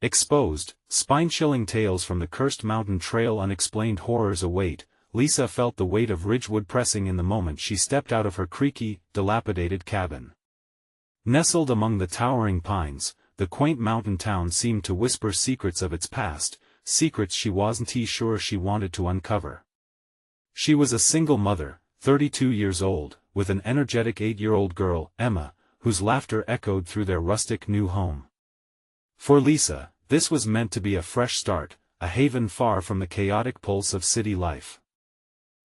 Exposed, spine-chilling tales from the cursed mountain trail. Unexplained horrors await. Lisa felt the weight of Ridgewood pressing in the moment she stepped out of her creaky, dilapidated cabin. Nestled among the towering pines, the quaint mountain town seemed to whisper secrets of its past, secrets she wasn't sure she wanted to uncover. She was a single mother, 32 years old, with an energetic 8-year-old girl, Emma, whose laughter echoed through their rustic new home. For Lisa, this was meant to be a fresh start, a haven far from the chaotic pulse of city life.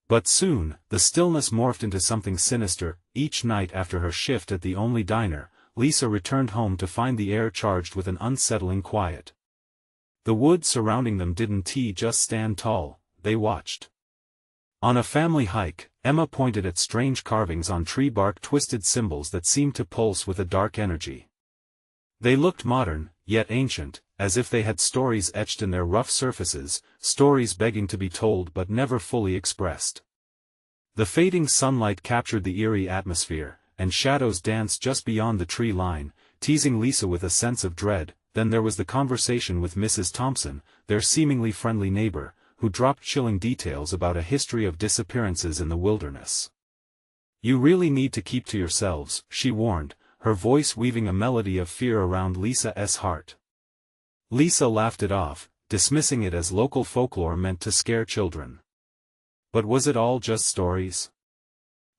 But soon, the stillness morphed into something sinister. Each night after her shift at the only diner, Lisa returned home to find the air charged with an unsettling quiet. The woods surrounding them didn't just stand tall, they watched. On a family hike, Emma pointed at strange carvings on tree bark, twisted symbols that seemed to pulse with a dark energy. They looked modern, yet ancient, as if they had stories etched in their rough surfaces, stories begging to be told but never fully expressed. The fading sunlight captured the eerie atmosphere, and shadows danced just beyond the tree line, teasing Lisa with a sense of dread. Then there was the conversation with Mrs. Thompson, their seemingly friendly neighbor, who dropped chilling details about a history of disappearances in the wilderness. "You really need to keep to yourselves," she warned, her voice weaving a melody of fear around Lisa's heart. Lisa laughed it off, dismissing it as local folklore meant to scare children. But was it all just stories?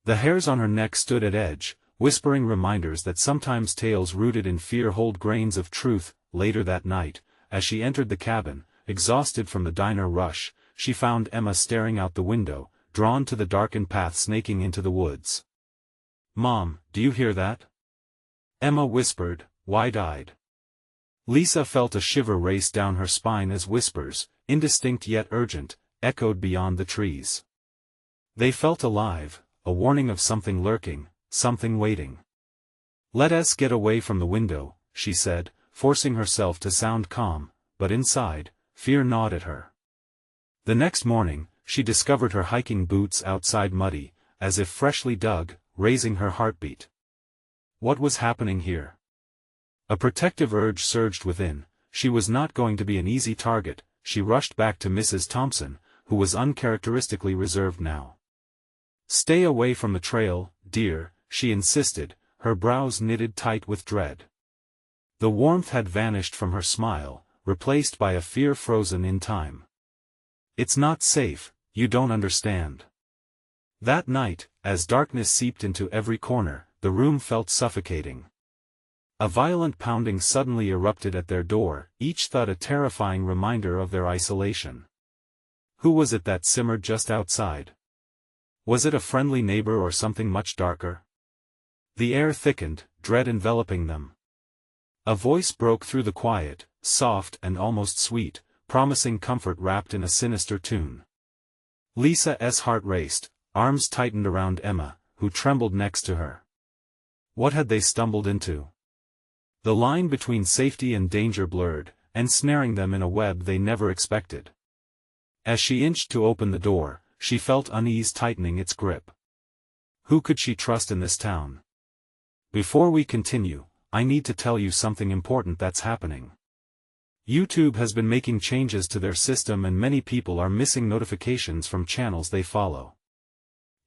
The hairs on her neck stood at edge, whispering reminders that sometimes tales rooted in fear hold grains of truth. Later that night, as she entered the cabin, exhausted from the diner rush, she found Emma staring out the window, drawn to the darkened path snaking into the woods. "Mom, do you hear that?" Emma whispered, wide-eyed. Lisa felt a shiver race down her spine as whispers, indistinct yet urgent, echoed beyond the trees. They felt alive, a warning of something lurking, something waiting. "Let us get away from the window," she said, forcing herself to sound calm, but inside, fear gnawed at her. The next morning, she discovered her hiking boots outside muddy, as if freshly dug, raising her heartbeat. What was happening here? A protective urge surged within. She was not going to be an easy target. She rushed back to Mrs. Thompson, who was uncharacteristically reserved now. "Stay away from the trail, dear," she insisted, her brows knitted tight with dread. The warmth had vanished from her smile, replaced by a fear frozen in time. "It's not safe, you don't understand." That night, as darkness seeped into every corner, the room felt suffocating. A violent pounding suddenly erupted at their door, each thud a terrifying reminder of their isolation. Who was it that simmered just outside? Was it a friendly neighbor or something much darker? The air thickened, dread enveloping them. A voice broke through the quiet, soft and almost sweet, promising comfort wrapped in a sinister tune. Lisa's heart raced, arms tightened around Emma, who trembled next to her. What had they stumbled into? The line between safety and danger blurred, ensnaring them in a web they never expected. As she inched to open the door, she felt unease tightening its grip. Who could she trust in this town? Before we continue, I need to tell you something important that's happening. YouTube has been making changes to their system and many people are missing notifications from channels they follow.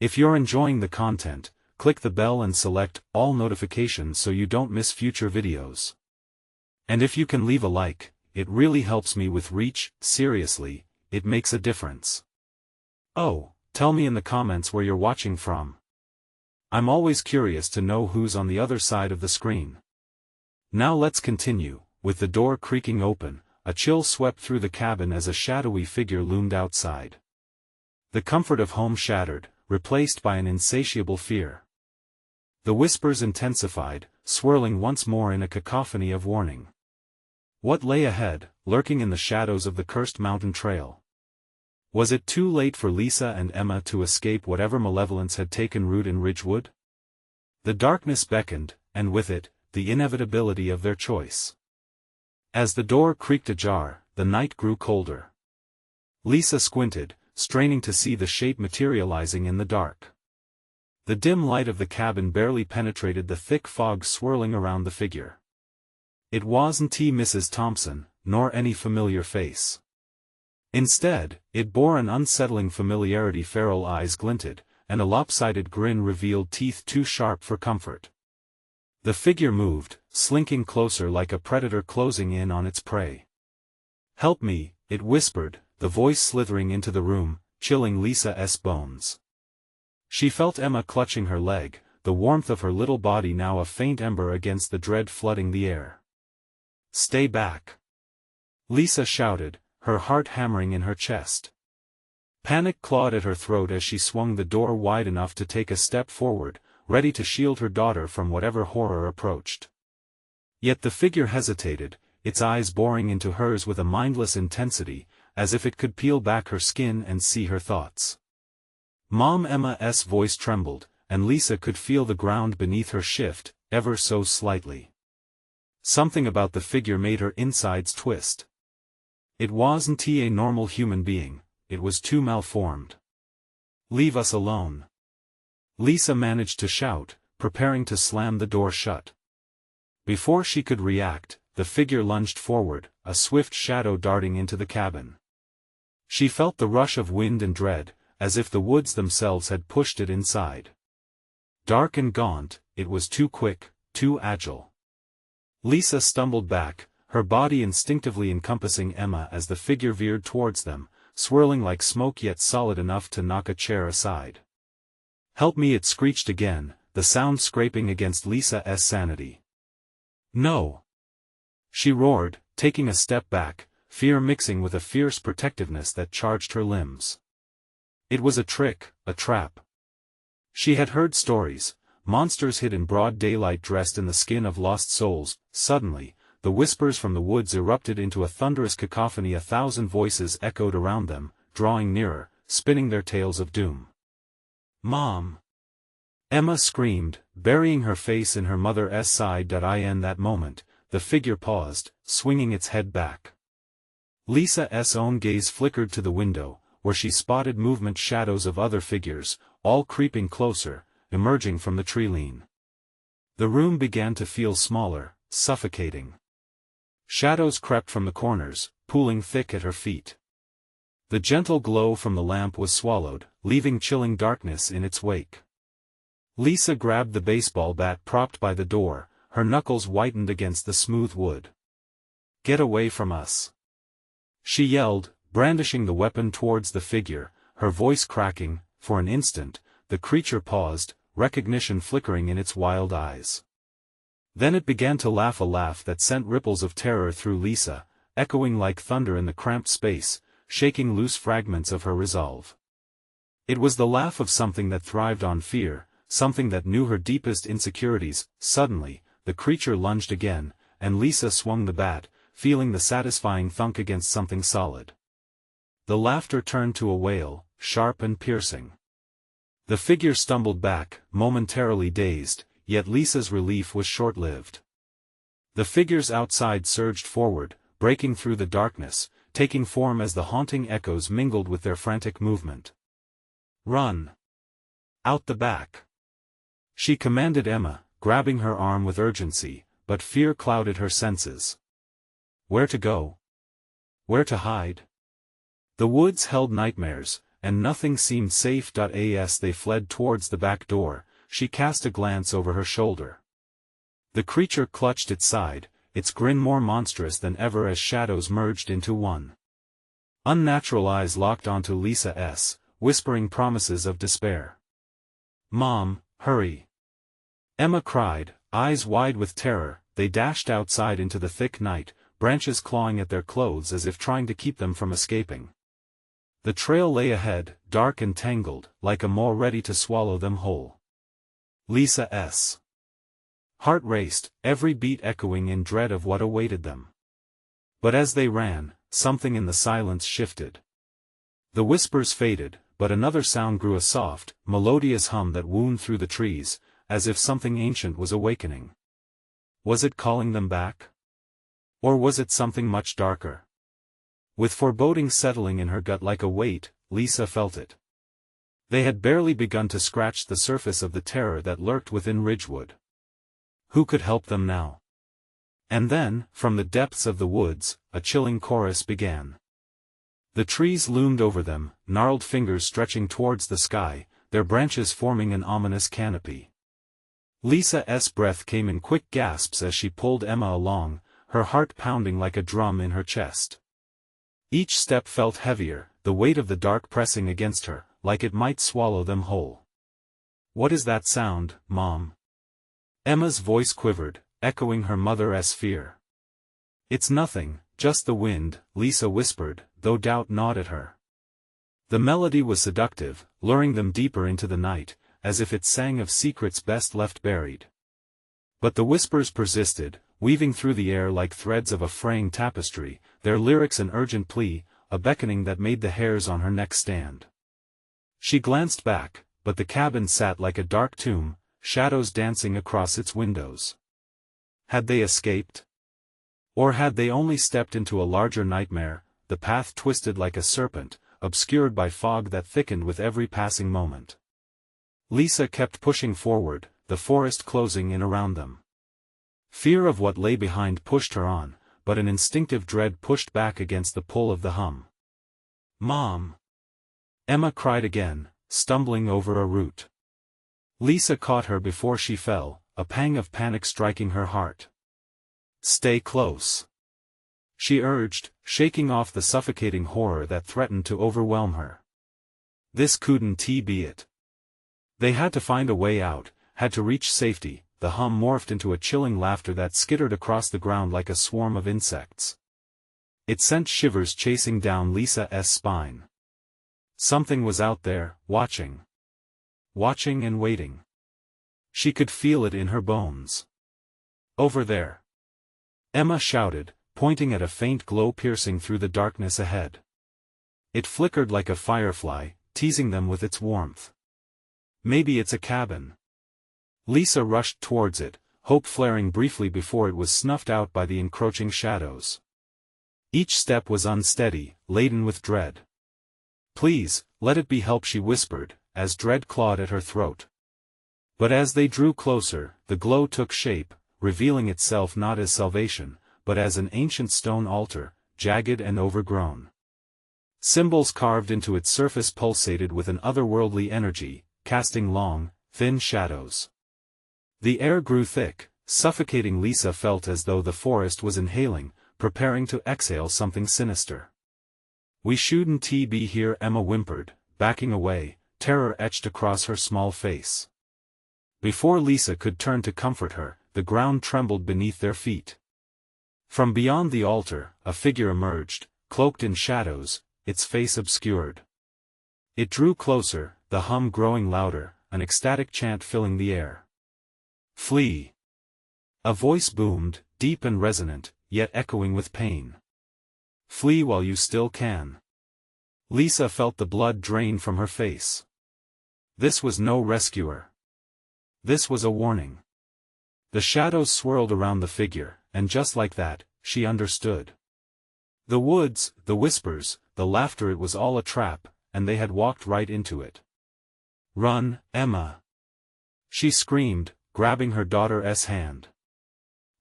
If you're enjoying the content, click the bell and select all notifications so you don't miss future videos. And if you can leave a like, it really helps me with reach. Seriously, it makes a difference. Oh, tell me in the comments where you're watching from. I'm always curious to know who's on the other side of the screen. Now let's continue. With the door creaking open, a chill swept through the cabin as a shadowy figure loomed outside. The comfort of home shattered, replaced by an insatiable fear. The whispers intensified, swirling once more in a cacophony of warning. What lay ahead, lurking in the shadows of the cursed mountain trail? Was it too late for Lisa and Emma to escape whatever malevolence had taken root in Ridgewood? The darkness beckoned, and with it, the inevitability of their choice. As the door creaked ajar, the night grew colder. Lisa squinted, straining to see the shape materializing in the dark. The dim light of the cabin barely penetrated the thick fog swirling around the figure. It wasn't Mrs. Thompson, nor any familiar face. Instead, it bore an unsettling familiarity. Feral eyes glinted, and a lopsided grin revealed teeth too sharp for comfort. The figure moved, slinking closer like a predator closing in on its prey. "Help me," it whispered, the voice slithering into the room, chilling Lisa's bones. She felt Emma clutching her leg, the warmth of her little body now a faint ember against the dread flooding the air. "Stay back!" Lisa shouted, her heart hammering in her chest. Panic clawed at her throat as she swung the door wide enough to take a step forward, ready to shield her daughter from whatever horror approached. Yet the figure hesitated, its eyes boring into hers with a mindless intensity, as if it could peel back her skin and see her thoughts. Mom! Emma's voice trembled, and Lisa could feel the ground beneath her shift, ever so slightly. Something about the figure made her insides twist. It wasn't a normal human being, it was too malformed. "Leave us alone!" Lisa managed to shout, preparing to slam the door shut. Before she could react, the figure lunged forward, a swift shadow darting into the cabin. She felt the rush of wind and dread, as if the woods themselves had pushed it inside. Dark and gaunt, it was too quick, too agile. Lisa stumbled back, her body instinctively encompassing Emma as the figure veered towards them, swirling like smoke yet solid enough to knock a chair aside. "Help me!" it screeched again, the sound scraping against Lisa's sanity. "No!" she roared, taking a step back, fear mixing with a fierce protectiveness that charged her limbs. It was a trick, a trap. She had heard stories, monsters hid in broad daylight dressed in the skin of lost souls. Suddenly, the whispers from the woods erupted into a thunderous cacophony. 1,000 voices echoed around them, drawing nearer, spinning their tales of doom. "Mom!" Emma screamed, burying her face in her mother's side. In that moment, the figure paused, swinging its head back. Lisa's own gaze flickered to the window, where she spotted movement, shadows of other figures, all creeping closer, emerging from the tree-line. The room began to feel smaller, suffocating. Shadows crept from the corners, pooling thick at her feet. The gentle glow from the lamp was swallowed, leaving chilling darkness in its wake. Lisa grabbed the baseball bat propped by the door, her knuckles whitened against the smooth wood. "Get away from us!" she yelled, brandishing the weapon towards the figure, her voice cracking. For an instant, the creature paused, recognition flickering in its wild eyes. Then it began to laugh, a laugh that sent ripples of terror through Lisa, echoing like thunder in the cramped space, shaking loose fragments of her resolve. It was the laugh of something that thrived on fear, something that knew her deepest insecurities. Suddenly, the creature lunged again, and Lisa swung the bat, feeling the satisfying thunk against something solid. The laughter turned to a wail, sharp and piercing. The figure stumbled back, momentarily dazed, yet Lisa's relief was short-lived. The figures outside surged forward, breaking through the darkness, taking form as the haunting echoes mingled with their frantic movement. "Run! Out the back!" she commanded Emma, grabbing her arm with urgency, but fear clouded her senses. Where to go? Where to hide? The woods held nightmares, and nothing seemed safe. As they fled towards the back door, she cast a glance over her shoulder. The creature clutched its side, its grin more monstrous than ever as shadows merged into one. Unnatural eyes locked onto Lisa's, whispering promises of despair. "Mom, hurry!" Emma cried, eyes wide with terror. They dashed outside into the thick night, branches clawing at their clothes as if trying to keep them from escaping. The trail lay ahead, dark and tangled, like a maw ready to swallow them whole. Lisa's heart raced, every beat echoing in dread of what awaited them. But as they ran, something in the silence shifted. The whispers faded, but another sound grew, a soft, melodious hum that wound through the trees, as if something ancient was awakening. Was it calling them back? Or was it something much darker? With foreboding settling in her gut like a weight, Lisa felt it. They had barely begun to scratch the surface of the terror that lurked within Ridgewood. Who could help them now? And then, from the depths of the woods, a chilling chorus began. The trees loomed over them, gnarled fingers stretching towards the sky, their branches forming an ominous canopy. Lisa's breath came in quick gasps as she pulled Emma along, her heart pounding like a drum in her chest. Each step felt heavier, the weight of the dark pressing against her, like it might swallow them whole. "What is that sound, Mom?" Emma's voice quivered, echoing her mother's fear. "It's nothing, just the wind," Lisa whispered, though doubt gnawed at her. The melody was seductive, luring them deeper into the night, as if it sang of secrets best left buried. But the whispers persisted, weaving through the air like threads of a fraying tapestry, their lyrics an urgent plea, a beckoning that made the hairs on her neck stand. She glanced back, but the cabin sat like a dark tomb, shadows dancing across its windows. Had they escaped? Or had they only stepped into a larger nightmare, the path twisted like a serpent, obscured by fog that thickened with every passing moment? Lisa kept pushing forward, the forest closing in around them. Fear of what lay behind pushed her on, but an instinctive dread pushed back against the pull of the hum. "Mom!" Emma cried again, stumbling over a root. Lisa caught her before she fell, a pang of panic striking her heart. "Stay close," she urged, shaking off the suffocating horror that threatened to overwhelm her. This couldn't be it. They had to find a way out, had to reach safety. The hum morphed into a chilling laughter that skittered across the ground like a swarm of insects. It sent shivers chasing down Lisa's spine. Something was out there, watching. Watching and waiting. She could feel it in her bones. "Over there!" Emma shouted, pointing at a faint glow piercing through the darkness ahead. It flickered like a firefly, teasing them with its warmth. "Maybe it's a cabin." Lisa rushed towards it, hope flaring briefly before it was snuffed out by the encroaching shadows. Each step was unsteady, laden with dread. "Please, let it be help," she whispered, as dread clawed at her throat. But as they drew closer, the glow took shape, revealing itself not as salvation, but as an ancient stone altar, jagged and overgrown. Symbols carved into its surface pulsated with an otherworldly energy, casting long, thin shadows. The air grew thick, suffocating. Lisa felt as though the forest was inhaling, preparing to exhale something sinister. "We shouldn't be here," Emma whimpered, backing away, terror etched across her small face. Before Lisa could turn to comfort her, the ground trembled beneath their feet. From beyond the altar, a figure emerged, cloaked in shadows, its face obscured. It drew closer, the hum growing louder, an ecstatic chant filling the air. "Flee!" A voice boomed, deep and resonant, yet echoing with pain. "Flee while you still can." Lisa felt the blood drain from her face. This was no rescuer. This was a warning. The shadows swirled around the figure, and just like that, she understood. The woods, the whispers, the laughter, it was all a trap, and they had walked right into it. "Run, Emma!" she screamed, grabbing her daughter's hand.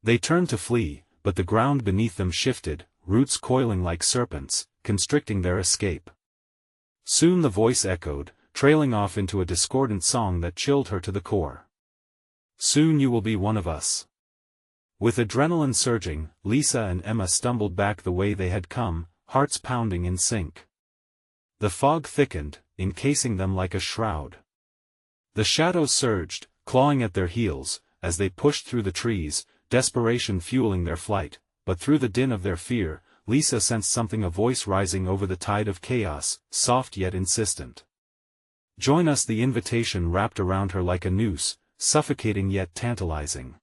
They turned to flee, but the ground beneath them shifted, roots coiling like serpents, constricting their escape. Soon the voice echoed, trailing off into a discordant song that chilled her to the core. "Soon you will be one of us." With adrenaline surging, Lisa and Emma stumbled back the way they had come, hearts pounding in sync. The fog thickened, encasing them like a shroud. The shadows surged, clawing at their heels, as they pushed through the trees, desperation fueling their flight, but through the din of their fear, Lisa sensed something, a voice rising over the tide of chaos, soft yet insistent. "Join us." The invitation wrapped around her like a noose, suffocating yet tantalizing.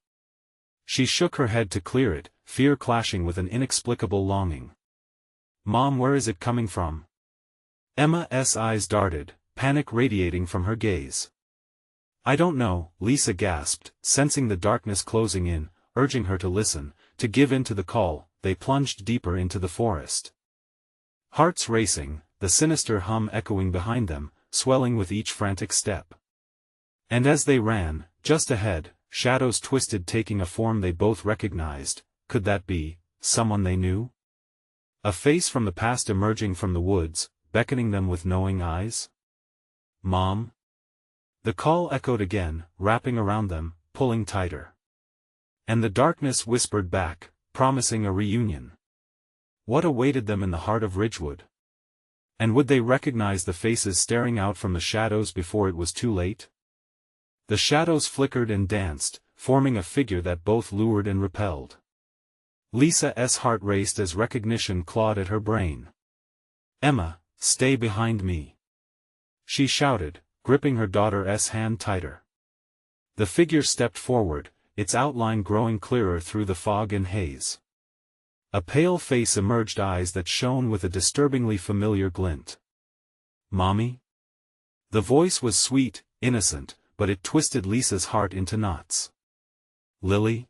She shook her head to clear it, fear clashing with an inexplicable longing. "Mom, where is it coming from?" Emma's eyes darted, panic radiating from her gaze. "I don't know," Lisa gasped, sensing the darkness closing in, urging her to listen, to give in to the call. They plunged deeper into the forest. Hearts racing, the sinister hum echoing behind them, swelling with each frantic step. And as they ran, just ahead, shadows twisted, taking a form they both recognized, could that be someone they knew? A face from the past emerging from the woods, beckoning them with knowing eyes? Mom? The call echoed again, wrapping around them, pulling tighter. And the darkness whispered back, promising a reunion. What awaited them in the heart of Ridgewood? And would they recognize the faces staring out from the shadows before it was too late? The shadows flickered and danced, forming a figure that both lured and repelled. Lisa's heart raced as recognition clawed at her brain. "Emma, stay behind me!" she shouted, gripping her daughter's hand tighter. The figure stepped forward, its outline growing clearer through the fog and haze. A pale face emerged, eyes that shone with a disturbingly familiar glint. "Mommy?" The voice was sweet, innocent, but it twisted Lisa's heart into knots. "Lily?"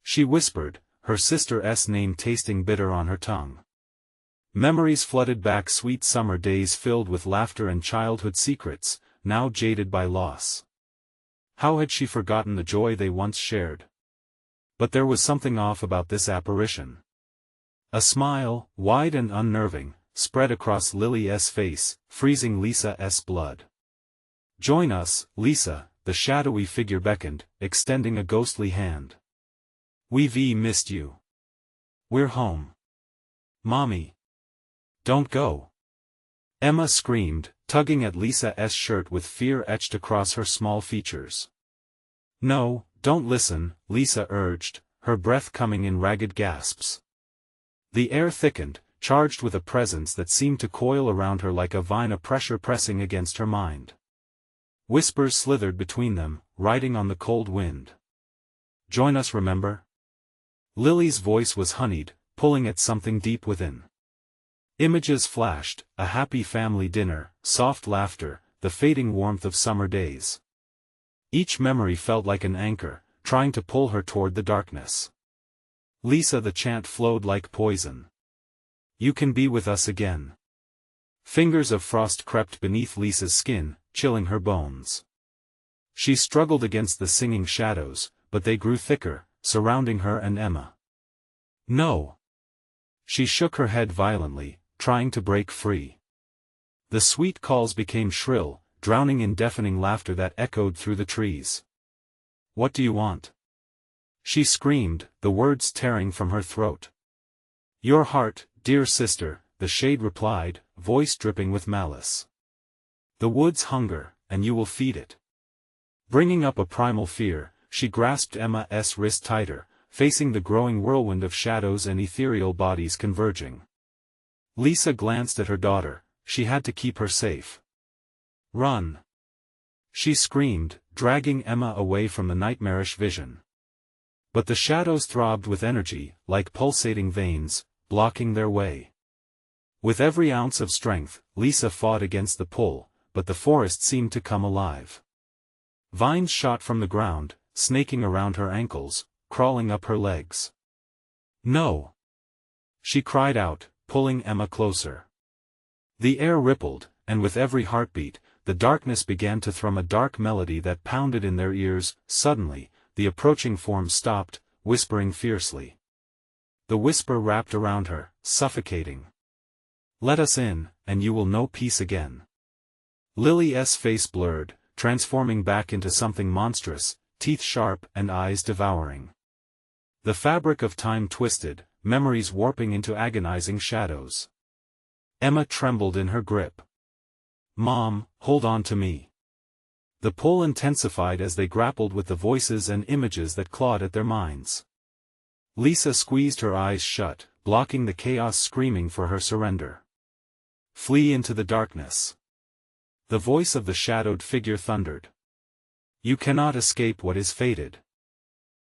she whispered, her sister's name tasting bitter on her tongue. Memories flooded back, sweet summer days filled with laughter and childhood secrets, now jaded by loss. How had she forgotten the joy they once shared? But there was something off about this apparition. A smile, wide and unnerving, spread across Lily's face, freezing Lisa's blood. "Join us, Lisa," the shadowy figure beckoned, extending a ghostly hand. "We've missed you. We're home." "Mommy. Don't go!" Emma screamed, tugging at Lisa's shirt with fear etched across her small features. "No, don't listen," Lisa urged, her breath coming in ragged gasps. The air thickened, charged with a presence that seemed to coil around her like a vine, a pressure pressing against her mind. Whispers slithered between them, riding on the cold wind. "Join us, remember?" Lily's voice was honeyed, pulling at something deep within. Images flashed, a happy family dinner, soft laughter, the fading warmth of summer days. Each memory felt like an anchor, trying to pull her toward the darkness. "Lisa," the chant flowed like poison. "You can be with us again." Fingers of frost crept beneath Lisa's skin, chilling her bones. She struggled against the singing shadows, but they grew thicker, surrounding her and Emma. "No!" She shook her head violently, trying to break free. The sweet calls became shrill, drowning in deafening laughter that echoed through the trees. "What do you want?" she screamed, the words tearing from her throat. "Your heart, dear sister," the shade replied, voice dripping with malice. "The woods hunger, and you will feed it." Bringing up a primal fear, she grasped Emma's wrist tighter, facing the growing whirlwind of shadows and ethereal bodies converging. Lisa glanced at her daughter, she had to keep her safe. "Run!" she screamed, dragging Emma away from the nightmarish vision. But the shadows throbbed with energy, like pulsating veins, blocking their way. With every ounce of strength, Lisa fought against the pull, but the forest seemed to come alive. Vines shot from the ground, snaking around her ankles, crawling up her legs. "No!" she cried out, pulling Emma closer. The air rippled, and with every heartbeat, the darkness began to thrum a dark melody that pounded in their ears. Suddenly, the approaching form stopped, whispering fiercely. The whisper wrapped around her, suffocating. "Let us in, and you will know peace again." Lily's face blurred, transforming back into something monstrous, teeth sharp and eyes devouring. The fabric of time twisted, memories warping into agonizing shadows. Emma trembled in her grip. "Mom, hold on to me." The pull intensified as they grappled with the voices and images that clawed at their minds. Lisa squeezed her eyes shut, blocking the chaos, screaming for her surrender. "Flee into the darkness." The voice of the shadowed figure thundered. "You cannot escape what is fated."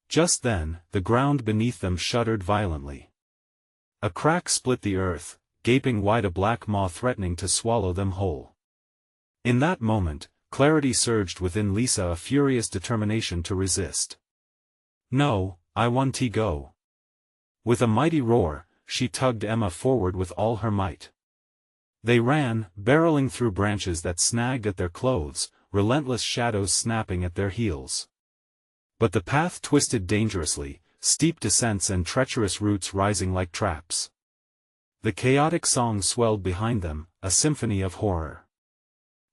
Just then, the ground beneath them shuddered violently. A crack split the earth, gaping wide, a black maw threatening to swallow them whole. In that moment, clarity surged within Lisa, a furious determination to resist. "No, I want to go." With a mighty roar, she tugged Emma forward with all her might. They ran, barreling through branches that snagged at their clothes, relentless shadows snapping at their heels. But the path twisted dangerously, steep descents and treacherous routes rising like traps. The chaotic song swelled behind them, a symphony of horror.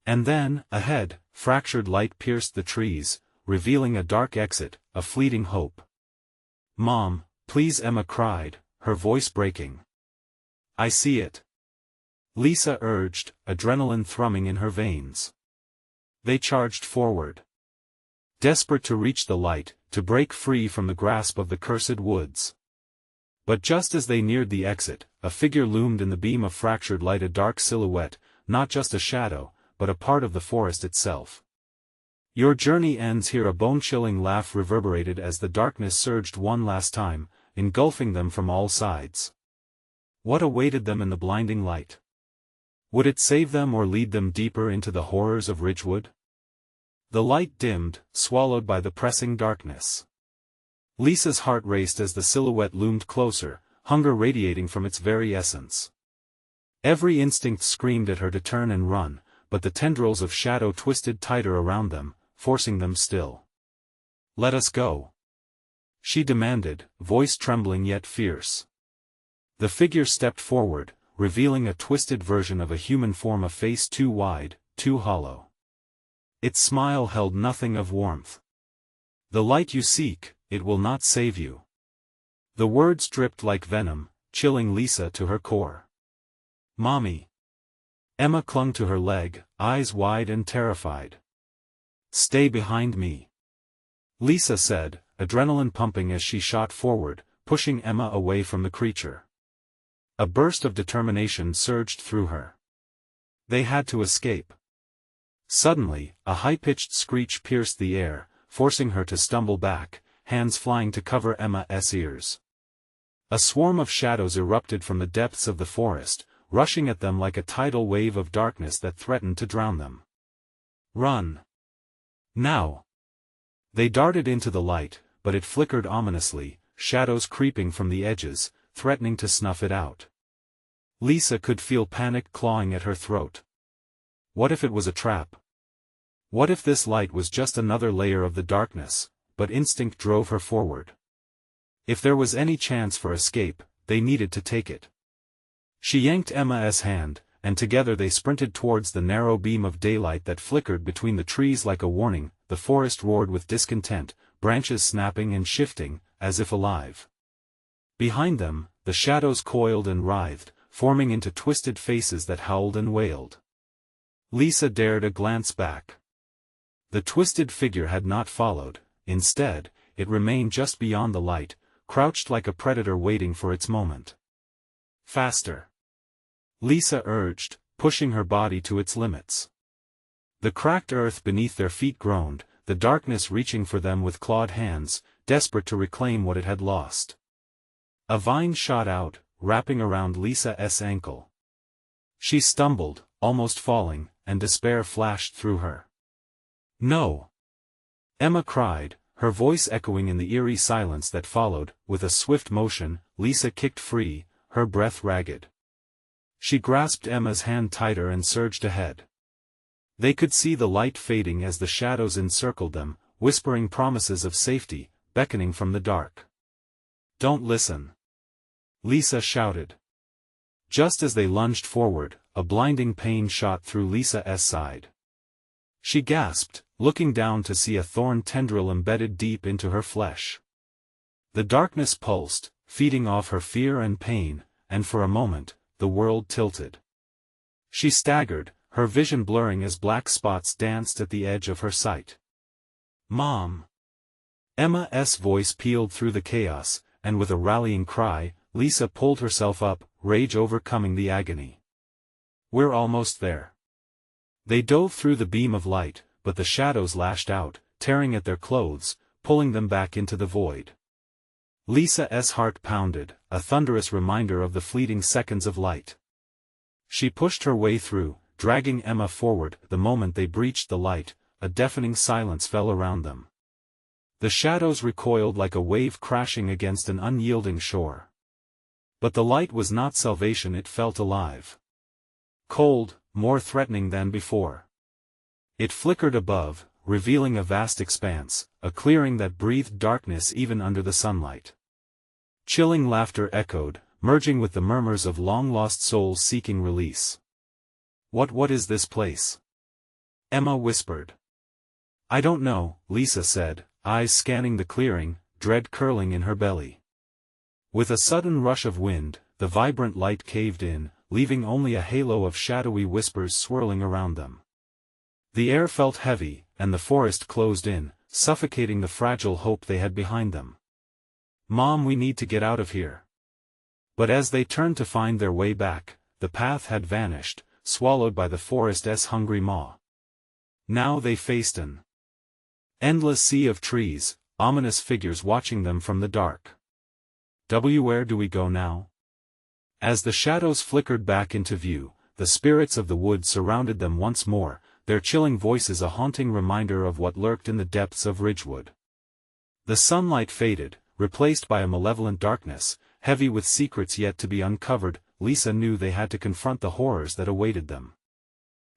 And then, ahead, fractured light pierced the trees, revealing a dark exit, a fleeting hope. "Mom, please," Emma cried, her voice breaking. "I see it," Lisa urged, adrenaline thrumming in her veins. They charged forward, desperate to reach the light, to break free from the grasp of the cursed woods. But just as they neared the exit, a figure loomed in the beam of fractured light, a dark silhouette, not just a shadow, but a part of the forest itself. "Your journey ends here," a bone-chilling laugh reverberated as the darkness surged one last time, engulfing them from all sides. What awaited them in the blinding light? Would it save them or lead them deeper into the horrors of Ridgewood? The light dimmed, swallowed by the pressing darkness. Lisa's heart raced as the silhouette loomed closer, hunger radiating from its very essence. Every instinct screamed at her to turn and run, but the tendrils of shadow twisted tighter around them, forcing them still. "Let us go," she demanded, voice trembling yet fierce. The figure stepped forward, revealing a twisted version of a human form, a face too wide, too hollow. Its smile held nothing of warmth. "The light you seek, it will not save you." The words dripped like venom, chilling Lisa to her core. "Mommy." Emma clung to her leg, eyes wide and terrified. "Stay behind me," Lisa said, adrenaline pumping as she shot forward, pushing Emma away from the creature. A burst of determination surged through her. They had to escape. Suddenly, a high-pitched screech pierced the air, forcing her to stumble back, hands flying to cover Emma's ears. A swarm of shadows erupted from the depths of the forest, rushing at them like a tidal wave of darkness that threatened to drown them. "Run! Now!" They darted into the light, but it flickered ominously, shadows creeping from the edges, threatening to snuff it out. Lisa could feel panic clawing at her throat. What if it was a trap? What if this light was just another layer of the darkness? But instinct drove her forward. If there was any chance for escape, they needed to take it. She yanked Emma's hand, and together they sprinted towards the narrow beam of daylight that flickered between the trees like a warning. The forest roared with discontent, branches snapping and shifting, as if alive. Behind them, the shadows coiled and writhed, forming into twisted faces that howled and wailed. Lisa dared a glance back. The twisted figure had not followed. Instead, it remained just beyond the light, crouched like a predator waiting for its moment. "Faster," Lisa urged, pushing her body to its limits. The cracked earth beneath their feet groaned, the darkness reaching for them with clawed hands, desperate to reclaim what it had lost. A vine shot out, wrapping around Lisa's ankle. She stumbled, almost falling, and despair flashed through her. "No!" Emma cried, her voice echoing in the eerie silence that followed. With a swift motion, Lisa kicked free, her breath ragged. She grasped Emma's hand tighter and surged ahead. They could see the light fading as the shadows encircled them, whispering promises of safety, beckoning from the dark. "Don't listen!" Lisa shouted. Just as they lunged forward, a blinding pain shot through Lisa's side. She gasped, looking down to see a thorn tendril embedded deep into her flesh. The darkness pulsed, feeding off her fear and pain, and for a moment, the world tilted. She staggered, her vision blurring as black spots danced at the edge of her sight. "Mom!" Emma's voice pealed through the chaos, and with a rallying cry, Lisa pulled herself up, rage overcoming the agony. "We're almost there." They dove through the beam of light, but the shadows lashed out, tearing at their clothes, pulling them back into the void. Lisa's heart pounded, a thunderous reminder of the fleeting seconds of light. She pushed her way through, dragging Emma forward. The moment they breached the light, a deafening silence fell around them. The shadows recoiled like a wave crashing against an unyielding shore. But the light was not salvation, it felt alive. Cold, more threatening than before. It flickered above, revealing a vast expanse, a clearing that breathed darkness even under the sunlight. Chilling laughter echoed, merging with the murmurs of long-lost souls seeking release. What is this place?" Emma whispered. "I don't know," Lisa said, eyes scanning the clearing, dread curling in her belly. With a sudden rush of wind, the vibrant light caved in, leaving only a halo of shadowy whispers swirling around them. The air felt heavy, and the forest closed in, suffocating the fragile hope they had behind them. "Mom, we need to get out of here." But as they turned to find their way back, the path had vanished, swallowed by the forest's hungry maw. Now they faced an endless sea of trees, ominous figures watching them from the dark. Where do we go now? As the shadows flickered back into view, the spirits of the wood surrounded them once more, their chilling voices a haunting reminder of what lurked in the depths of Ridgewood. The sunlight faded, replaced by a malevolent darkness, heavy with secrets yet to be uncovered. Lisa knew they had to confront the horrors that awaited them.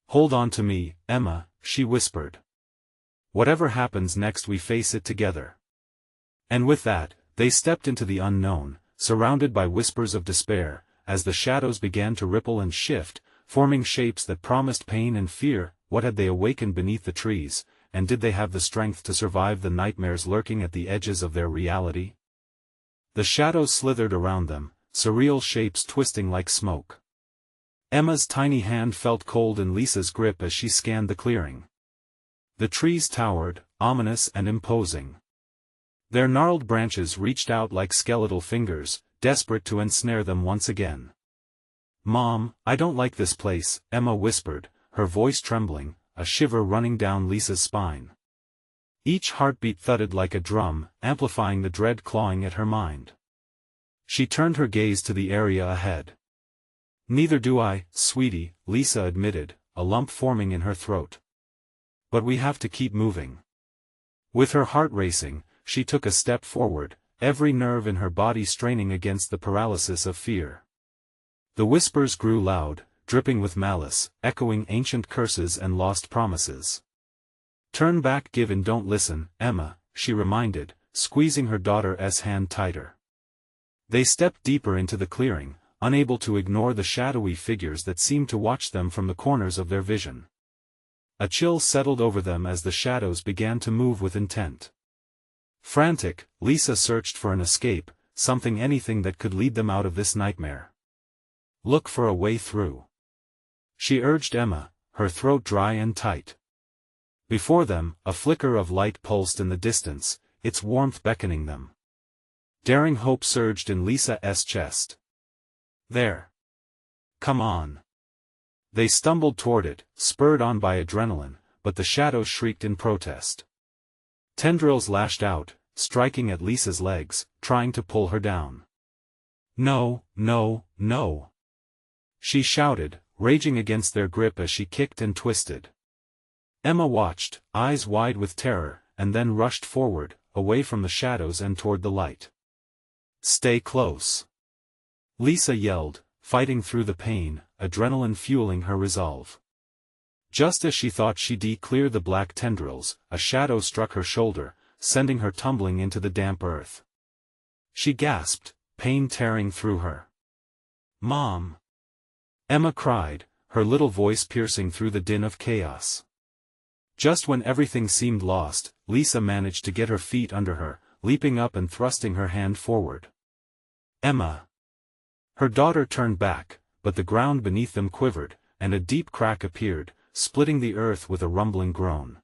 "Hold on to me, Emma," she whispered. "Whatever happens next, we face it together." And with that, they stepped into the unknown, surrounded by whispers of despair, as the shadows began to ripple and shift, forming shapes that promised pain and fear. What had they awakened beneath the trees, and did they have the strength to survive the nightmares lurking at the edges of their reality? The shadows slithered around them, surreal shapes twisting like smoke. Emma's tiny hand felt cold in Lisa's grip as she scanned the clearing. The trees towered, ominous and imposing. Their gnarled branches reached out like skeletal fingers, desperate to ensnare them once again. "Mom, I don't like this place," Emma whispered, her voice trembling, a shiver running down Lisa's spine. Each heartbeat thudded like a drum, amplifying the dread clawing at her mind. She turned her gaze to the area ahead. "Neither do I, sweetie," Lisa admitted, a lump forming in her throat. "But we have to keep moving." With her heart racing, she took a step forward, every nerve in her body straining against the paralysis of fear. The whispers grew loud, dripping with malice, echoing ancient curses and lost promises. "Turn back, give in, don't listen, Emma," she reminded, squeezing her daughter's hand tighter. They stepped deeper into the clearing, unable to ignore the shadowy figures that seemed to watch them from the corners of their vision. A chill settled over them as the shadows began to move with intent. Frantic, Lisa searched for an escape, anything that could lead them out of this nightmare. "Look for a way through," she urged Emma, her throat dry and tight. Before them, a flicker of light pulsed in the distance, its warmth beckoning them. Daring hope surged in Lisa's chest. "There. Come on." They stumbled toward it, spurred on by adrenaline, but the shadows shrieked in protest. Tendrils lashed out, striking at Lisa's legs, trying to pull her down. "No, no, no!" she shouted, raging against their grip as she kicked and twisted. Emma watched, eyes wide with terror, and then rushed forward, away from the shadows and toward the light. "Stay close!" Lisa yelled, fighting through the pain, adrenaline fueling her resolve. Just as she thought she'd clear the black tendrils, a shadow struck her shoulder, sending her tumbling into the damp earth. She gasped, pain tearing through her. "Mom!" Emma cried, her little voice piercing through the din of chaos. Just when everything seemed lost, Lisa managed to get her feet under her, leaping up and thrusting her hand forward. "Emma!" Her daughter turned back, but the ground beneath them quivered, and a deep crack appeared, splitting the earth with a rumbling groan.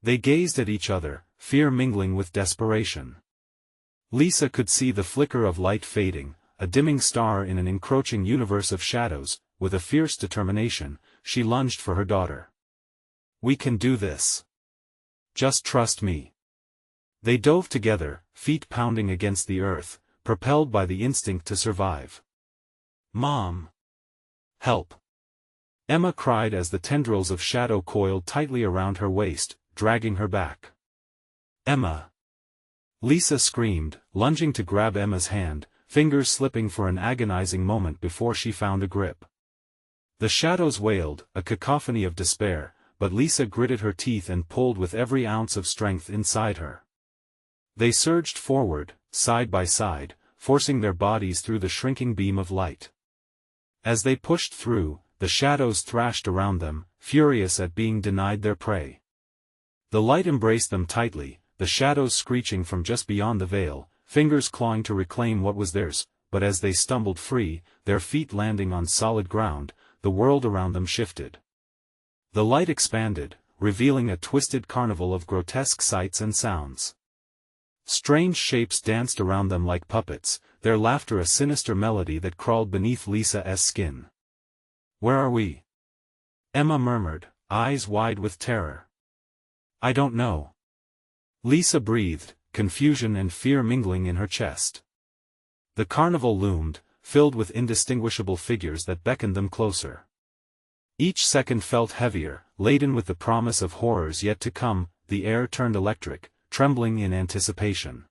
They gazed at each other, fear mingling with desperation. Lisa could see the flicker of light fading, a dimming star in an encroaching universe of shadows. With a fierce determination, she lunged for her daughter. "We can do this. Just trust me." They dove together, feet pounding against the earth, propelled by the instinct to survive. "Mom! Help!" Emma cried as the tendrils of shadow coiled tightly around her waist, dragging her back. "Emma!" Lisa screamed, lunging to grab Emma's hand, fingers slipping for an agonizing moment before she found a grip. The shadows wailed, a cacophony of despair, but Lisa gritted her teeth and pulled with every ounce of strength inside her. They surged forward, side by side, forcing their bodies through the shrinking beam of light. As they pushed through, the shadows thrashed around them, furious at being denied their prey. The light embraced them tightly, the shadows screeching from just beyond the veil, fingers clawing to reclaim what was theirs, but as they stumbled free, their feet landing on solid ground, the world around them shifted. The light expanded, revealing a twisted carnival of grotesque sights and sounds. Strange shapes danced around them like puppets, their laughter a sinister melody that crawled beneath Lisa's skin. "Where are we?" Emma murmured, eyes wide with terror. "I don't know." Lisa breathed, confusion and fear mingling in her chest. The carnival loomed, filled with indistinguishable figures that beckoned them closer. Each second felt heavier, laden with the promise of horrors yet to come. The air turned electric, trembling in anticipation.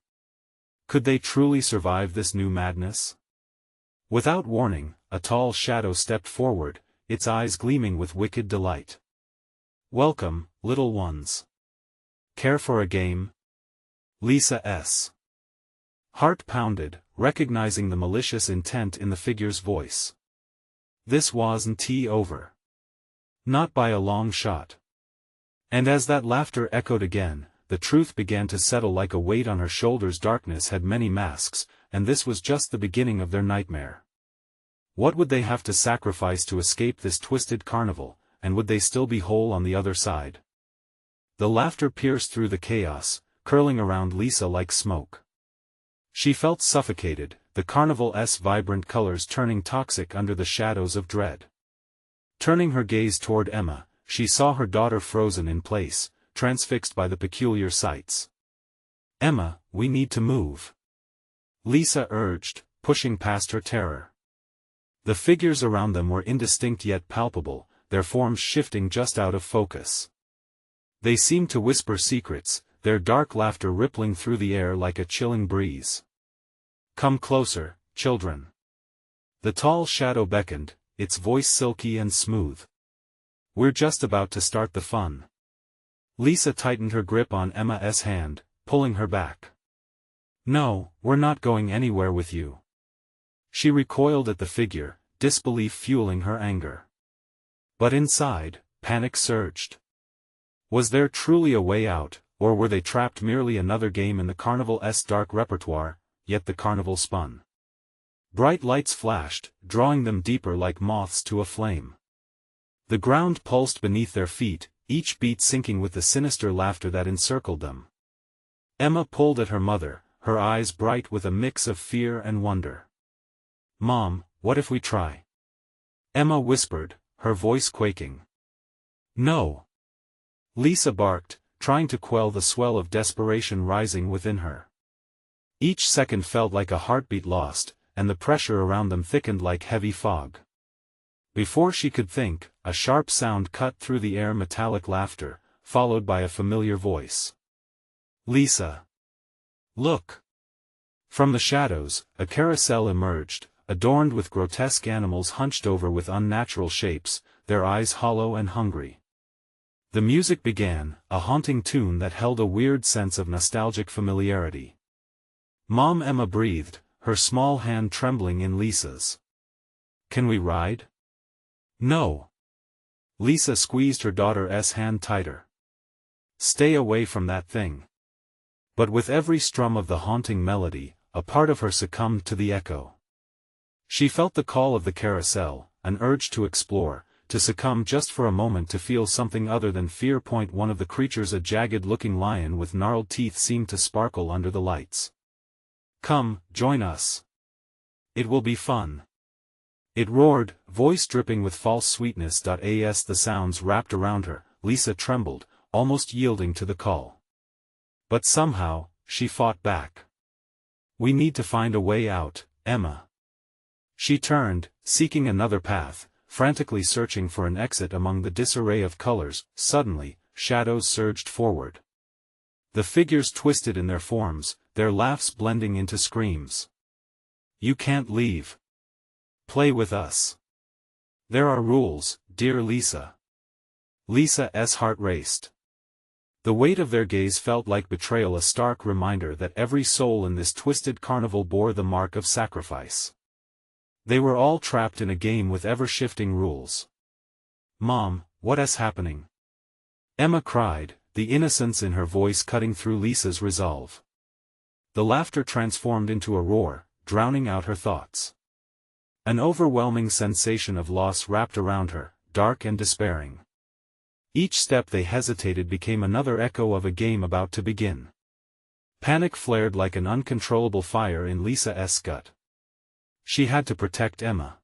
Could they truly survive this new madness? Without warning, a tall shadow stepped forward, its eyes gleaming with wicked delight. "Welcome, little ones. Care for a game?" Lisa's heart pounded, recognizing the malicious intent in the figure's voice. This wasn't over. Not by a long shot. And as that laughter echoed again, the truth began to settle like a weight on her shoulders. Darkness had many masks, and this was just the beginning of their nightmare. What would they have to sacrifice to escape this twisted carnival, and would they still be whole on the other side? The laughter pierced through the chaos, curling around Lisa like smoke. She felt suffocated, the carnival's vibrant colors turning toxic under the shadows of dread. Turning her gaze toward Emma, she saw her daughter frozen in place, transfixed by the peculiar sights. "Emma, we need to move," Lisa urged, pushing past her terror. The figures around them were indistinct yet palpable, their forms shifting just out of focus. They seemed to whisper secrets, their dark laughter rippling through the air like a chilling breeze. "Come closer, children." The tall shadow beckoned, its voice silky and smooth. "We're just about to start the fun." Lisa tightened her grip on Emma's hand, pulling her back. "No, we're not going anywhere with you." She recoiled at the figure, disbelief fueling her anger. But inside, panic surged. Was there truly a way out, or were they trapped merely another game in the carnival's dark repertoire? Yet the carnival spun. Bright lights flashed, drawing them deeper like moths to a flame. The ground pulsed beneath their feet, each beat sinking with the sinister laughter that encircled them. Emma pulled at her mother, her eyes bright with a mix of fear and wonder. "Mom, what if we try?" Emma whispered, her voice quaking. "No." Lisa barked, trying to quell the swell of desperation rising within her. Each second felt like a heartbeat lost, and the pressure around them thickened like heavy fog. Before she could think, a sharp sound cut through the air, metallic laughter, followed by a familiar voice. "Lisa! Look!" From the shadows, a carousel emerged, adorned with grotesque animals hunched over with unnatural shapes, their eyes hollow and hungry. The music began, a haunting tune that held a weird sense of nostalgic familiarity. "Mom," Emma breathed, her small hand trembling in Lisa's. "Can we ride?" "No." Lisa squeezed her daughter's hand tighter. "Stay away from that thing." But with every strum of the haunting melody, a part of her succumbed to the echo. She felt the call of the carousel, an urge to explore, to succumb just for a moment to feel something other than fear. One of the creatures, a jagged-looking lion with gnarled teeth, seemed to sparkle under the lights. "Come, join us. It will be fun." It roared, voice dripping with false sweetness. As the sounds wrapped around her, Lisa trembled, almost yielding to the call. But somehow, she fought back. "We need to find a way out, Emma." She turned, seeking another path, frantically searching for an exit among the disarray of colors. Suddenly, shadows surged forward. The figures twisted in their forms, their laughs blending into screams. "You can't leave. Play with us. There are rules, dear Lisa." Lisa's heart raced. The weight of their gaze felt like betrayal, a stark reminder that every soul in this twisted carnival bore the mark of sacrifice. They were all trapped in a game with ever-shifting rules. "Mom, what's happening?" Emma cried, the innocence in her voice cutting through Lisa's resolve. The laughter transformed into a roar, drowning out her thoughts. An overwhelming sensation of loss wrapped around her, dark and despairing. Each step they hesitated became another echo of a game about to begin. Panic flared like an uncontrollable fire in Lisa's gut. She had to protect Emma.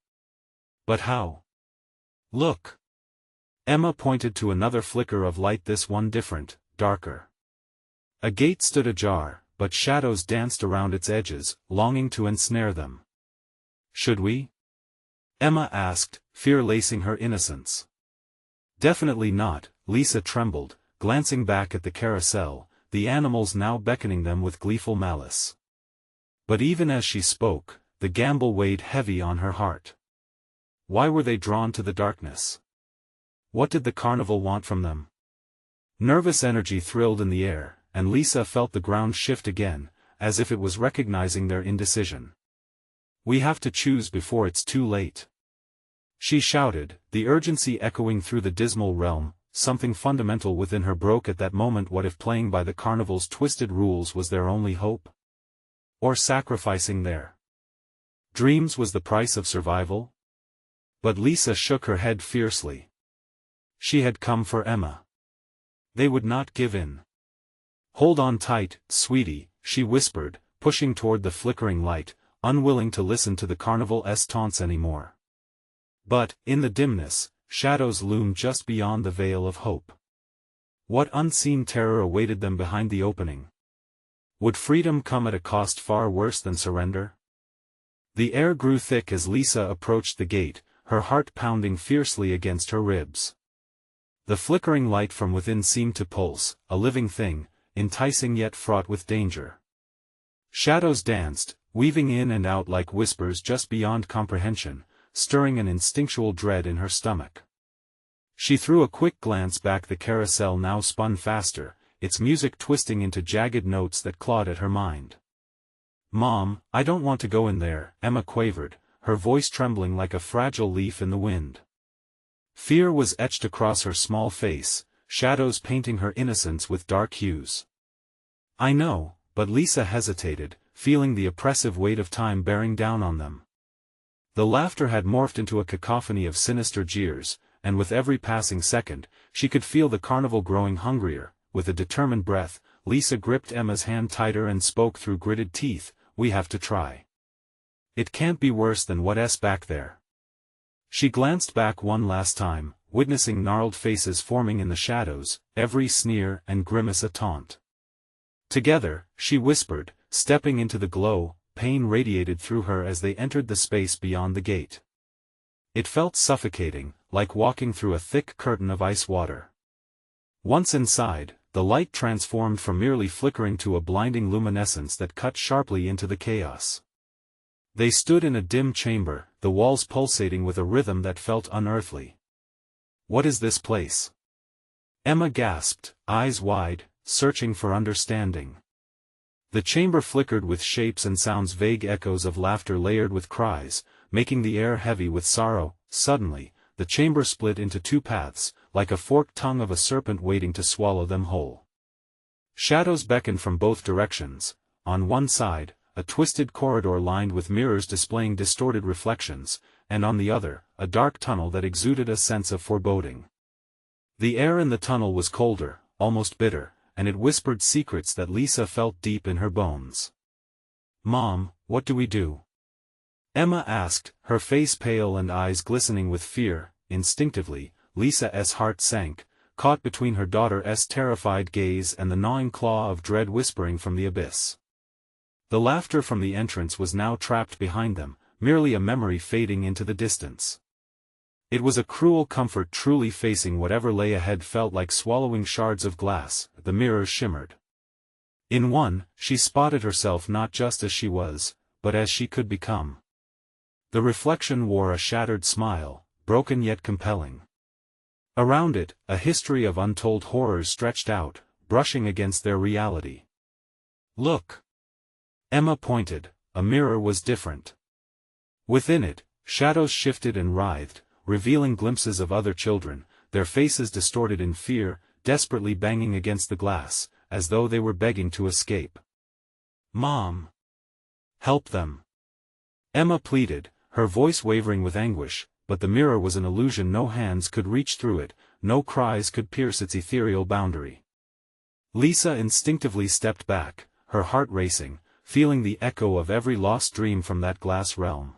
But how? "Look!" Emma pointed to another flicker of light, this one different, darker. A gate stood ajar, but shadows danced around its edges, longing to ensnare them. "Should we?" Emma asked, fear lacing her innocence. "Definitely not," Lisa trembled, glancing back at the carousel, the animals now beckoning them with gleeful malice. But even as she spoke, the gamble weighed heavy on her heart. Why were they drawn to the darkness? What did the carnival want from them? Nervous energy thrilled in the air, and Lisa felt the ground shift again, as if it was recognizing their indecision. "We have to choose before it's too late," she shouted, the urgency echoing through the dismal realm. Something fundamental within her broke at that moment. What if playing by the carnival's twisted rules was their only hope? Or sacrificing their dreams was the price of survival? But Lisa shook her head fiercely. She had come for Emma. They would not give in. "Hold on tight, sweetie," she whispered, pushing toward the flickering light, unwilling to listen to the carnival's taunts anymore. But, in the dimness, shadows loomed just beyond the veil of hope. What unseen terror awaited them behind the opening? Would freedom come at a cost far worse than surrender? The air grew thick as Lisa approached the gate, her heart pounding fiercely against her ribs. The flickering light from within seemed to pulse, a living thing, enticing yet fraught with danger. Shadows danced, weaving in and out like whispers just beyond comprehension, stirring an instinctual dread in her stomach. She threw a quick glance back. The carousel now spun faster, its music twisting into jagged notes that clawed at her mind. "Mom, I don't want to go in there," Emma quavered, her voice trembling like a fragile leaf in the wind. Fear was etched across her small face, shadows painting her innocence with dark hues. "I know," but Lisa hesitated, feeling the oppressive weight of time bearing down on them. The laughter had morphed into a cacophony of sinister jeers, and with every passing second, she could feel the carnival growing hungrier. With a determined breath, Lisa gripped Emma's hand tighter and spoke through gritted teeth, "We have to try. It can't be worse than what's back there." She glanced back one last time, witnessing gnarled faces forming in the shadows, every sneer and grimace a taunt. Together, she whispered, stepping into the glow. Pain radiated through her as they entered the space beyond the gate. It felt suffocating, like walking through a thick curtain of ice water. Once inside, the light transformed from merely flickering to a blinding luminescence that cut sharply into the chaos. They stood in a dim chamber, the walls pulsating with a rhythm that felt unearthly. "What is this place?" Emma gasped, eyes wide, searching for understanding. The chamber flickered with shapes and sounds, vague echoes of laughter layered with cries, making the air heavy with sorrow. Suddenly, the chamber split into two paths, like a forked tongue of a serpent waiting to swallow them whole. Shadows beckoned from both directions. On one side, a twisted corridor lined with mirrors displaying distorted reflections, and on the other, a dark tunnel that exuded a sense of foreboding. The air in the tunnel was colder, almost bitter, and it whispered secrets that Lisa felt deep in her bones. "Mom, what do we do?" Emma asked, her face pale and eyes glistening with fear. Instinctively, Lisa's heart sank, caught between her daughter's terrified gaze and the gnawing claw of dread whispering from the abyss. The laughter from the entrance was now trapped behind them, merely a memory fading into the distance. It was a cruel comfort. Truly facing whatever lay ahead felt like swallowing shards of glass. The mirrors shimmered. In one, she spotted herself not just as she was, but as she could become. The reflection wore a shattered smile, broken yet compelling. Around it, a history of untold horrors stretched out, brushing against their reality. Look! Emma pointed. A mirror was different. Within it, shadows shifted and writhed, revealing glimpses of other children, their faces distorted in fear, desperately banging against the glass, as though they were begging to escape. "Mom! Help them!" Emma pleaded, her voice wavering with anguish, but the mirror was an illusion. No hands could reach through it, no cries could pierce its ethereal boundary. Lisa instinctively stepped back, her heart racing, feeling the echo of every lost dream from that glass realm.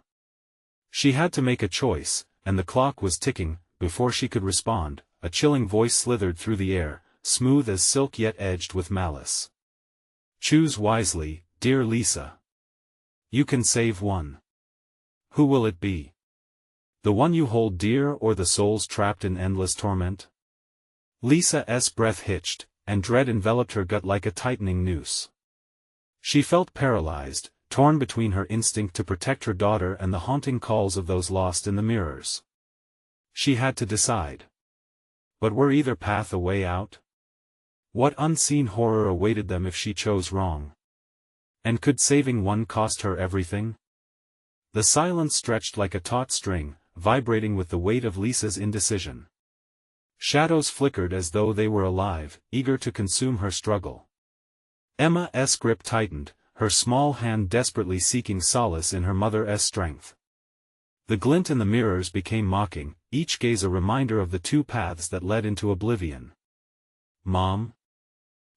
She had to make a choice, and the clock was ticking. Before she could respond, a chilling voice slithered through the air, smooth as silk yet edged with malice. "Choose wisely, dear Lisa. You can save one. Who will it be? The one you hold dear, or the souls trapped in endless torment?" Lisa's breath hitched, and dread enveloped her gut like a tightening noose. She felt paralyzed, torn between her instinct to protect her daughter and the haunting calls of those lost in the mirrors. She had to decide. But were either path a way out? What unseen horror awaited them if she chose wrong? And could saving one cost her everything? The silence stretched like a taut string, vibrating with the weight of Lisa's indecision. Shadows flickered as though they were alive, eager to consume her struggle. Emma's grip tightened, her small hand desperately seeking solace in her mother's strength. The glint in the mirrors became mocking, each gaze a reminder of the two paths that led into oblivion. "Mom?"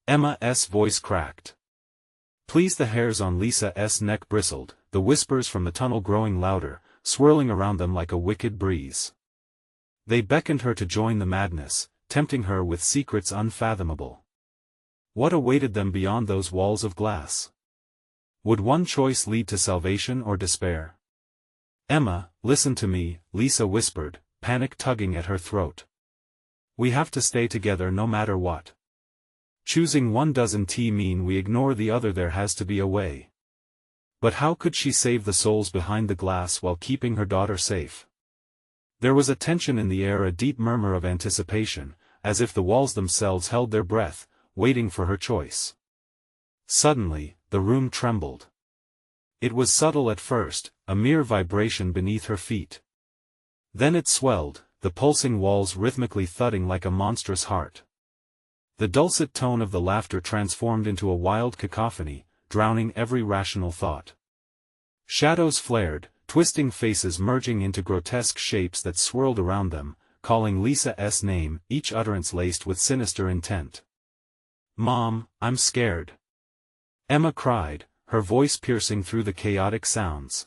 Emma's voice cracked. "Please." The hairs on Lisa's neck bristled, the whispers from the tunnel growing louder, swirling around them like a wicked breeze. They beckoned her to join the madness, tempting her with secrets unfathomable. What awaited them beyond those walls of glass? Would one choice lead to salvation or despair? "Emma, listen to me," Lisa whispered, panic tugging at her throat. "We have to stay together no matter what. Choosing one doesn't mean we ignore the other. There has to be a way." But how could she save the souls behind the glass while keeping her daughter safe? There was a tension in the air, a deep murmur of anticipation, as if the walls themselves held their breath, waiting for her choice. Suddenly, the room trembled. It was subtle at first, a mere vibration beneath her feet. Then it swelled, the pulsing walls rhythmically thudding like a monstrous heart. The dulcet tone of the laughter transformed into a wild cacophony, drowning every rational thought. Shadows flared, twisting faces merging into grotesque shapes that swirled around them, calling Lisa's name, each utterance laced with sinister intent. "Mom, I'm scared," Emma cried, her voice piercing through the chaotic sounds.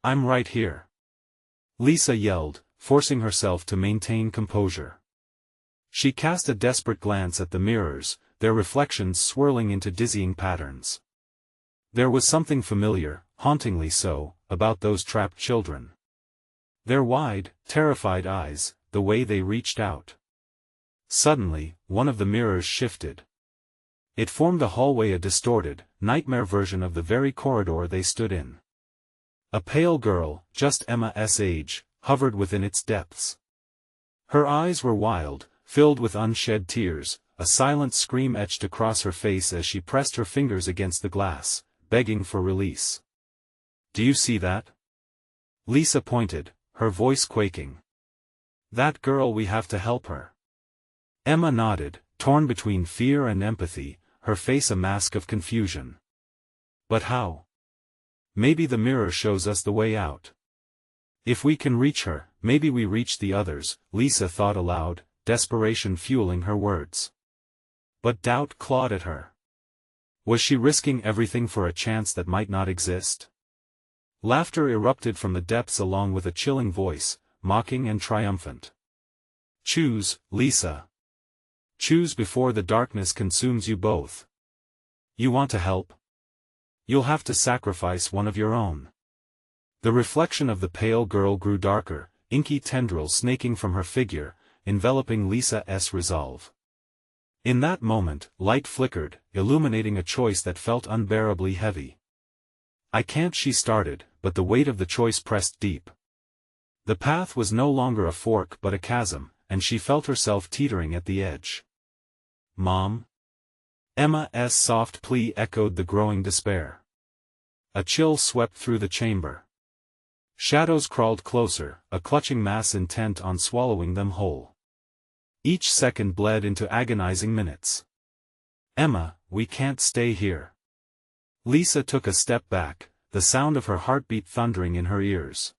"I'm right here," Lisa yelled, forcing herself to maintain composure. She cast a desperate glance at the mirrors, their reflections swirling into dizzying patterns. There was something familiar, hauntingly so, about those trapped children. Their wide, terrified eyes, the way they reached out. Suddenly, one of the mirrors shifted. It formed a hallway, a distorted, nightmare version of the very corridor they stood in. A pale girl, just Emma's age, hovered within its depths. Her eyes were wild, filled with unshed tears, a silent scream etched across her face as she pressed her fingers against the glass, begging for release. "Do you see that?" Lisa pointed, her voice quaking. "That girl, we have to help her." Emma nodded, torn between fear and empathy, her face a mask of confusion. "But how? Maybe the mirror shows us the way out. If we can reach her, maybe we reach the others," Lisa thought aloud, desperation fueling her words. But doubt clawed at her. Was she risking everything for a chance that might not exist? Laughter erupted from the depths along with a chilling voice, mocking and triumphant. "Choose, Lisa. Choose before the darkness consumes you both. You want to help? You'll have to sacrifice one of your own." The reflection of the pale girl grew darker, inky tendrils snaking from her figure, enveloping Lisa's resolve. In that moment, light flickered, illuminating a choice that felt unbearably heavy. "I can't," she started, but the weight of the choice pressed deep. The path was no longer a fork but a chasm, and she felt herself teetering at the edge. "Mom?" Emma's soft plea echoed the growing despair. A chill swept through the chamber. Shadows crawled closer, a clutching mass intent on swallowing them whole. Each second bled into agonizing minutes. "Emma, we can't stay here." Lisa took a step back, the sound of her heartbeat thundering in her ears.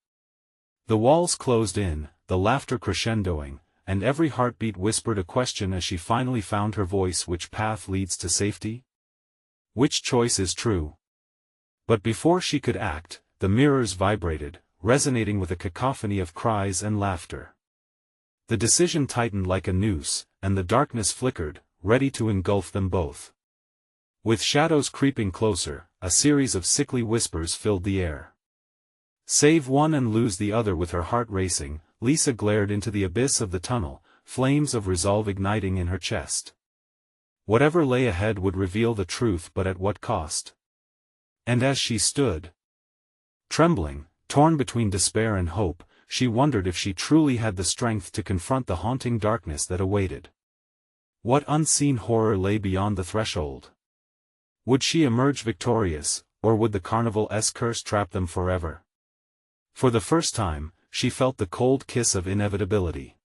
The walls closed in, the laughter crescendoing, and every heartbeat whispered a question as she finally found her voice. Which path leads to safety? Which choice is true? But before she could act, the mirrors vibrated, resonating with a cacophony of cries and laughter. The decision tightened like a noose, and the darkness flickered, ready to engulf them both. With shadows creeping closer, a series of sickly whispers filled the air. Save one and lose the other. With her heart racing, Lisa glared into the abyss of the tunnel, flames of resolve igniting in her chest. Whatever lay ahead would reveal the truth, but at what cost? And as she stood, trembling, torn between despair and hope, she wondered if she truly had the strength to confront the haunting darkness that awaited. What unseen horror lay beyond the threshold? Would she emerge victorious, or would the carnival's curse trap them forever? For the first time, she felt the cold kiss of inevitability.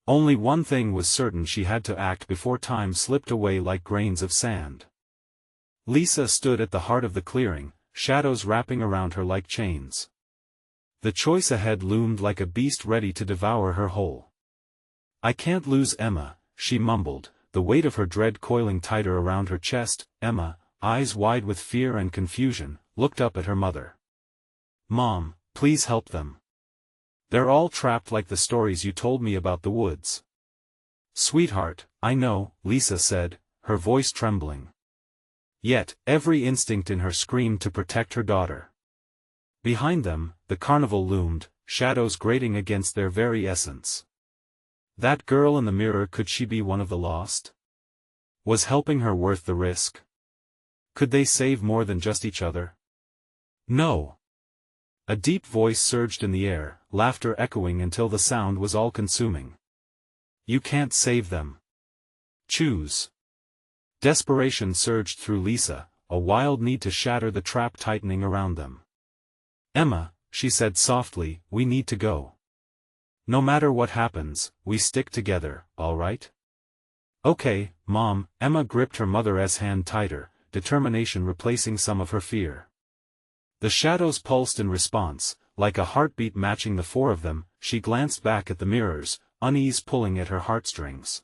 Only one thing was certain: she had to act before time slipped away like grains of sand. Lisa stood at the heart of the clearing, shadows wrapping around her like chains. The choice ahead loomed like a beast ready to devour her whole. "I can't lose Emma," she mumbled, the weight of her dread coiling tighter around her chest. Emma, eyes wide with fear and confusion, looked up at her mother. "Mom, please help them. They're all trapped like the stories you told me about the woods." "Sweetheart, I know," Lisa said, her voice trembling. Yet, every instinct in her screamed to protect her daughter. Behind them, the carnival loomed, shadows grating against their very essence. That girl in the mirror, could she be one of the lost? Was helping her worth the risk? Could they save more than just each other? No. A deep voice surged in the air, laughter echoing until the sound was all-consuming. "You can't save them. Choose." Desperation surged through Lisa, a wild need to shatter the trap tightening around them. "Emma," she said softly, "we need to go. No matter what happens, we stick together, all right?" "Okay, Mom." Emma gripped her mother's hand tighter, determination replacing some of her fear. The shadows pulsed in response, like a heartbeat matching the four of them. She glanced back at the mirrors, unease pulling at her heartstrings.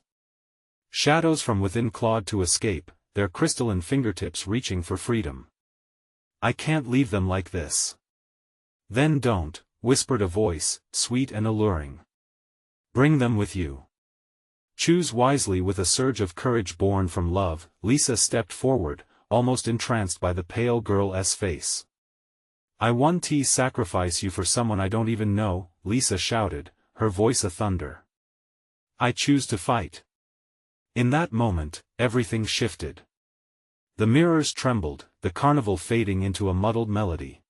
Shadows from within clawed to escape, their crystalline fingertips reaching for freedom. "I can't leave them like this." "Then don't," whispered a voice, sweet and alluring. "Bring them with you. Choose wisely." With a surge of courage born from love, Lisa stepped forward, almost entranced by the pale girl's face. "I won't sacrifice you for someone I don't even know," Lisa shouted, her voice a thunder. "I choose to fight." In that moment, everything shifted. The mirrors trembled, the carnival fading into a muddled melody.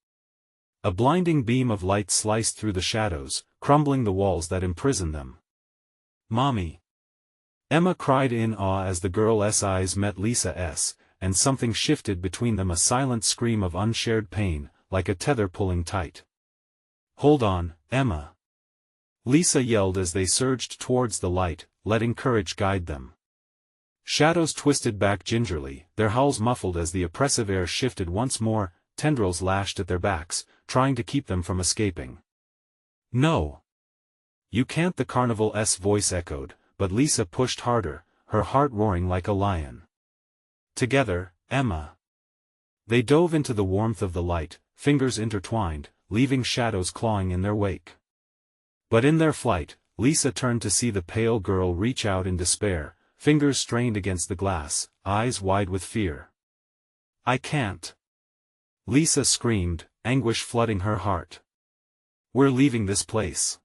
A blinding beam of light sliced through the shadows, crumbling the walls that imprisoned them. "Mommy!" Emma cried in awe as the girl's eyes met Lisa's, and something shifted between them, a silent scream of unshared pain, like a tether pulling tight. "Hold on, Emma!" Lisa yelled as they surged towards the light, letting courage guide them. Shadows twisted back gingerly, their howls muffled as the oppressive air shifted once more. Tendrils lashed at their backs, trying to keep them from escaping. "No! You can't!" the carnival's voice echoed, but Lisa pushed harder, her heart roaring like a lion. "Together, Emma!" They dove into the warmth of the light, fingers intertwined, leaving shadows clawing in their wake. But in their flight, Lisa turned to see the pale girl reach out in despair, fingers strained against the glass, eyes wide with fear. "I can't!" Lisa screamed, anguish flooding her heart. "We're leaving this place."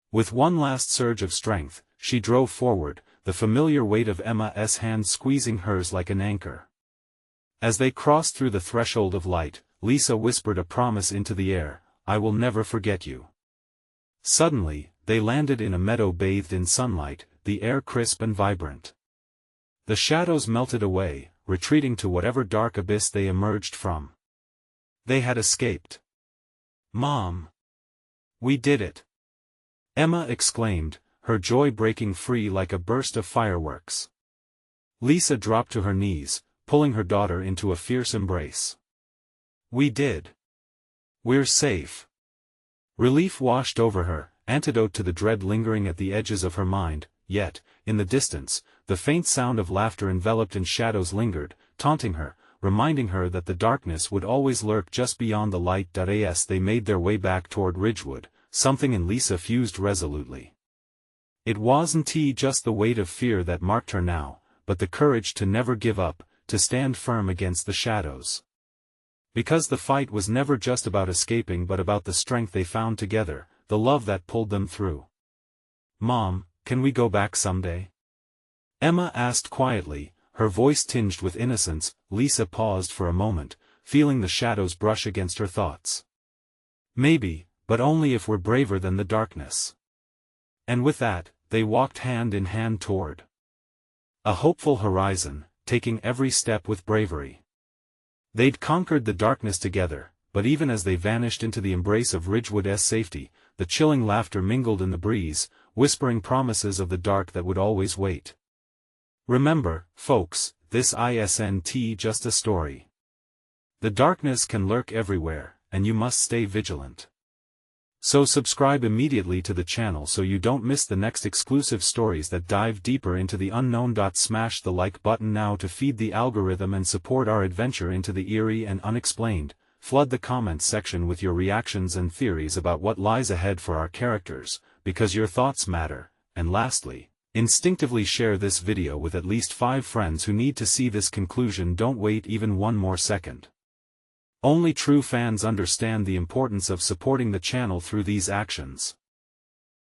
With one last surge of strength, she drove forward, the familiar weight of Emma's hand squeezing hers like an anchor. As they crossed through the threshold of light, Lisa whispered a promise into the air: "I will never forget you." Suddenly, they landed in a meadow bathed in sunlight, the air crisp and vibrant. The shadows melted away, retreating to whatever dark abyss they emerged from. They had escaped. "Mom! We did it!" Emma exclaimed, her joy breaking free like a burst of fireworks. Lisa dropped to her knees, pulling her daughter into a fierce embrace. "We did. We're safe." Relief washed over her, antidote to the dread lingering at the edges of her mind, yet, in the distance, the faint sound of laughter enveloped in shadows lingered, taunting her, reminding her that the darkness would always lurk just beyond the light. As they made their way back toward Ridgewood, something in Lisa fused resolutely. It wasn't just the weight of fear that marked her now, but the courage to never give up, to stand firm against the shadows. Because the fight was never just about escaping but about the strength they found together, the love that pulled them through. "Mom, can we go back someday?" Emma asked quietly, her voice tinged with innocence. Lisa paused for a moment, feeling the shadows brush against her thoughts. "Maybe, but only if we're braver than the darkness." And with that, they walked hand in hand toward a hopeful horizon, taking every step with bravery. They'd conquered the darkness together, but even as they vanished into the embrace of Ridgewood's safety, the chilling laughter mingled in the breeze, whispering promises of the dark that would always wait. Remember, folks, this isn't just a story. The darkness can lurk everywhere, and you must stay vigilant. So subscribe immediately to the channel so you don't miss the next exclusive stories that dive deeper into the unknown. Smash the like button now to feed the algorithm and support our adventure into the eerie and unexplained. Flood the comments section with your reactions and theories about what lies ahead for our characters, because your thoughts matter. And lastly, instinctively share this video with at least 5 friends who need to see this conclusion. Don't wait even one more second. Only true fans understand the importance of supporting the channel through these actions.